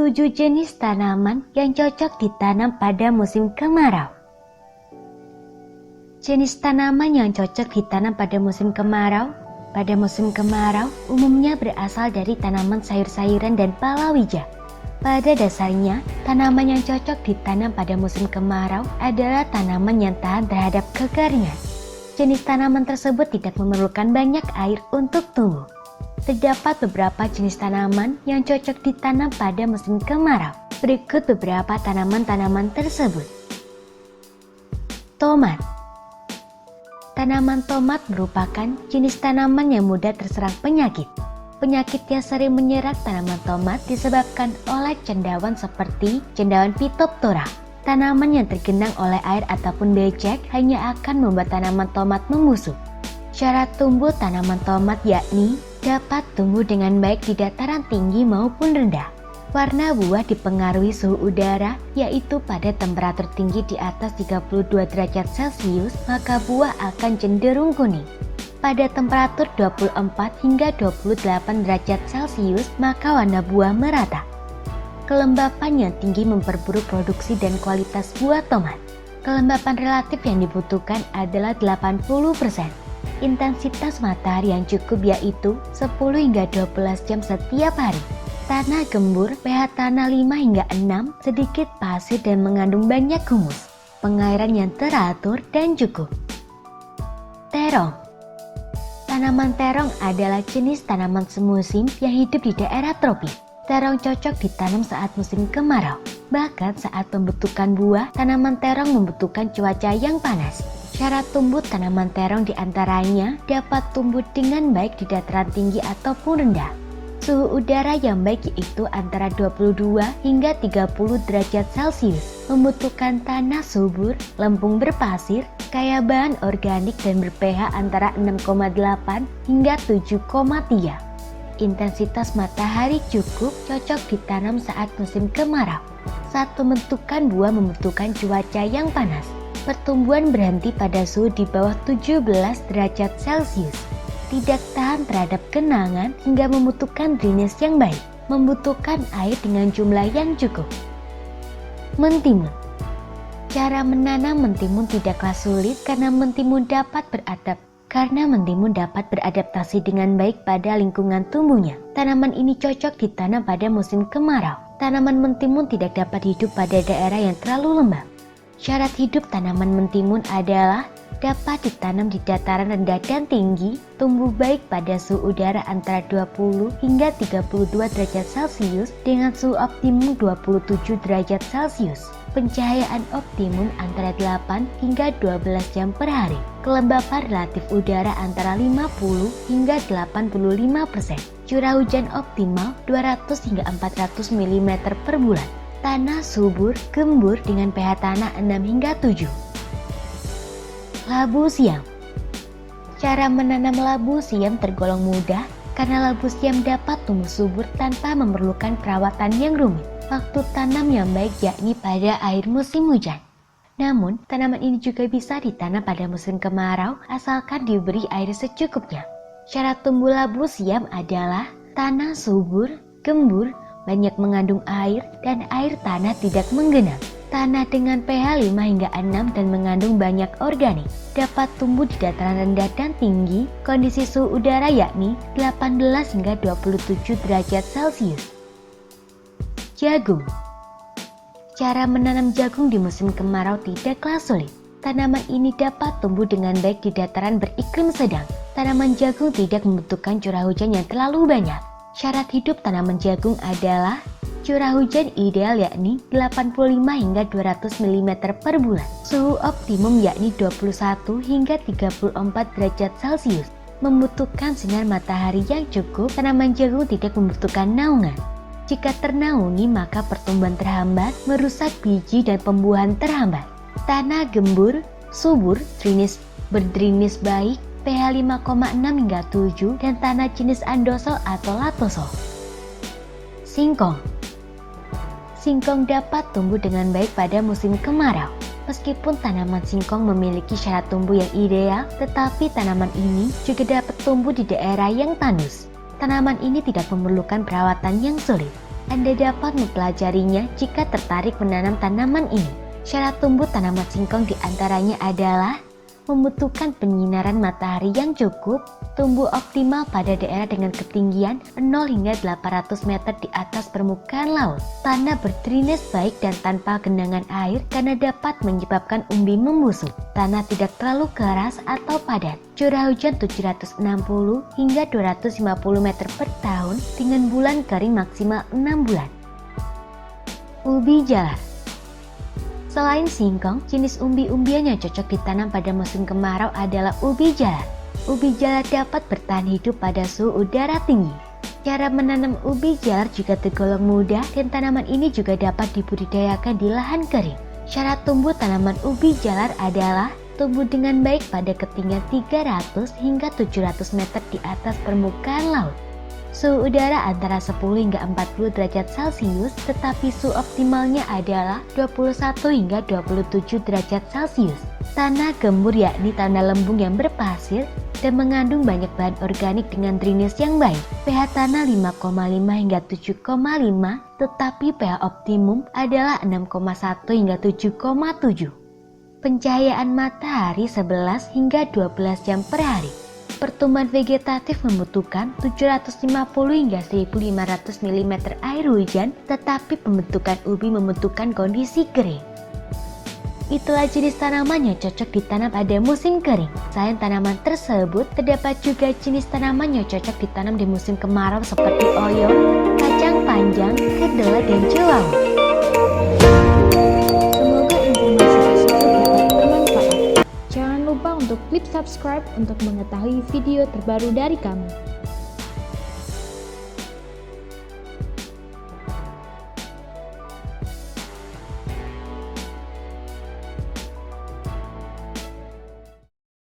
7 jenis tanaman yang cocok ditanam pada musim kemarau. Jenis tanaman yang cocok ditanam pada musim kemarau. Pada musim kemarau umumnya berasal dari tanaman sayur-sayuran dan palawija. Pada dasarnya, tanaman yang cocok ditanam pada musim kemarau adalah tanaman yang tahan terhadap kekeringan. Jenis tanaman tersebut tidak memerlukan banyak air untuk tumbuh. Terdapat beberapa jenis tanaman yang cocok ditanam pada musim kemarau. Berikut beberapa tanaman-tanaman tersebut. Tomat. Tanaman tomat merupakan jenis tanaman yang mudah terserang penyakit. Penyakit yang sering menyerang tanaman tomat disebabkan oleh cendawan seperti cendawan Phytophthora. Tanaman yang tergenang oleh air ataupun becek hanya akan membuat tanaman tomat membusuk. Cara tumbuh tanaman tomat yakni dapat tumbuh dengan baik di dataran tinggi maupun rendah. Warna buah dipengaruhi suhu udara, yaitu pada temperatur tinggi di atas 32 derajat Celcius, maka buah akan cenderung kuning. Pada temperatur 24 hingga 28 derajat Celcius, maka warna buah merata. Kelembapan yang tinggi memperburuk produksi dan kualitas buah tomat. Kelembapan relatif yang dibutuhkan adalah 80%. Intensitas matahari yang cukup yaitu 10 hingga 12 jam setiap hari. Tanah gembur, pH tanah 5 hingga 6, sedikit pasir dan mengandung banyak humus. Pengairan yang teratur dan cukup. Terong. Tanaman terong adalah jenis tanaman semusim yang hidup di daerah tropis. Terong cocok ditanam saat musim kemarau. Bahkan saat pembentukan buah, tanaman terong membutuhkan cuaca yang panas. Cara tumbuh tanaman terong diantaranya dapat tumbuh dengan baik di dataran tinggi ataupun rendah. Suhu udara yang baik yaitu antara 22 hingga 30 derajat Celcius. Membutuhkan tanah subur, lempung berpasir, kaya bahan organik dan ber-pH antara 6,8 hingga 7,3. Intensitas matahari cukup, cocok ditanam saat musim kemarau. Saat pembentukan buah membutuhkan cuaca yang panas. Pertumbuhan berhenti pada suhu di bawah 17 derajat Celcius. Tidak tahan terhadap genangan hingga membutuhkan drainase yang baik. Membutuhkan air dengan jumlah yang cukup. Mentimun. Cara menanam mentimun tidaklah sulit karena mentimun dapat beradaptasi dengan baik pada lingkungan tumbuhnya. Tanaman ini cocok ditanam pada musim kemarau. Tanaman mentimun tidak dapat hidup pada daerah yang terlalu lembab. Syarat hidup tanaman mentimun adalah dapat ditanam di dataran rendah dan tinggi, tumbuh baik pada suhu udara antara 20 hingga 32 derajat Celcius dengan suhu optimum 27 derajat Celcius. Pencahayaan optimum antara 8 hingga 12 jam per hari. Kelembapan relatif udara antara 50 hingga 85%. Curah hujan optimal 200 hingga 400 mm per bulan. Tanah subur, gembur dengan pH tanah 6 hingga 7. Labu siam. Cara menanam labu siam tergolong mudah karena labu siam dapat tumbuh subur tanpa memerlukan perawatan yang rumit. Waktu tanam yang baik yakni pada akhir musim hujan. Namun, tanaman ini juga bisa ditanam pada musim kemarau asalkan diberi air secukupnya. Syarat tumbuh labu siam adalah tanah subur, gembur, banyak mengandung air, dan air tanah tidak menggenang. Tanah dengan pH 5 hingga 6 dan mengandung banyak organik. Dapat tumbuh di dataran rendah dan tinggi, kondisi suhu udara yakni 18 hingga 27 derajat Celcius. Jagung. Cara menanam jagung di musim kemarau tidaklah sulit. Tanaman ini dapat tumbuh dengan baik di dataran beriklim sedang. Tanaman jagung tidak membutuhkan curah hujan yang terlalu banyak. Syarat hidup tanaman jagung adalah curah hujan ideal yakni 85 hingga 200 mm per bulan. Suhu optimum yakni 21 hingga 34 derajat Celcius. Membutuhkan sinar matahari yang cukup, tanaman jagung tidak membutuhkan naungan. Jika ternaungi maka pertumbuhan terhambat, merusak biji dan pembuahan terhambat. Tanah gembur, subur, berdrainase baik, pH 5,6 hingga 7 dan tanah jenis andosol atau latosol. Singkong. Singkong dapat tumbuh dengan baik pada musim kemarau. Meskipun tanaman singkong memiliki syarat tumbuh yang ideal, tetapi tanaman ini juga dapat tumbuh di daerah yang tandus. Tanaman ini tidak memerlukan perawatan yang sulit. Anda dapat mempelajarinya jika tertarik menanam tanaman ini. Syarat tumbuh tanaman singkong diantaranya adalah membutuhkan penyinaran matahari yang cukup, tumbuh optimal pada daerah dengan ketinggian 0 hingga 800 meter di atas permukaan laut, tanah berdrainase baik dan tanpa genangan air karena dapat menyebabkan umbi membusuk, tanah tidak terlalu keras atau padat, curah hujan 760 hingga 250 meter per tahun dengan bulan kering maksimal 6 bulan. Ubi jalar. Selain singkong, jenis umbi-umbian yang cocok ditanam pada musim kemarau adalah ubi jalar. Ubi jalar dapat bertahan hidup pada suhu udara tinggi. Cara menanam ubi jalar juga tergolong mudah dan tanaman ini juga dapat dibudidayakan di lahan kering. Syarat tumbuh tanaman ubi jalar adalah tumbuh dengan baik pada ketinggian 300 hingga 700 meter di atas permukaan laut. Suhu udara antara 10 hingga 40 derajat Celcius, tetapi suhu optimalnya adalah 21 hingga 27 derajat Celcius. Tanah gembur yakni tanah lembung yang berpasir dan mengandung banyak bahan organik dengan drainase yang baik. pH tanah 5,5 hingga 7,5, tetapi pH optimum adalah 6,1 hingga 7,7. Pencahayaan matahari 11 hingga 12 jam per hari. Pertumbuhan vegetatif membutuhkan 750 hingga 1500 mm air hujan, tetapi pembentukan ubi membutuhkan kondisi kering. Itulah jenis tanaman yang cocok ditanam pada musim kering. Selain tanaman tersebut, terdapat juga jenis tanaman yang cocok ditanam di musim kemarau seperti oyong, kacang panjang, kedelai, dan celawu. Semoga informasi tersebut dapat bermanfaat. Jangan lupa untuk klik subscribe untuk mengetahui video terbaru dari kami.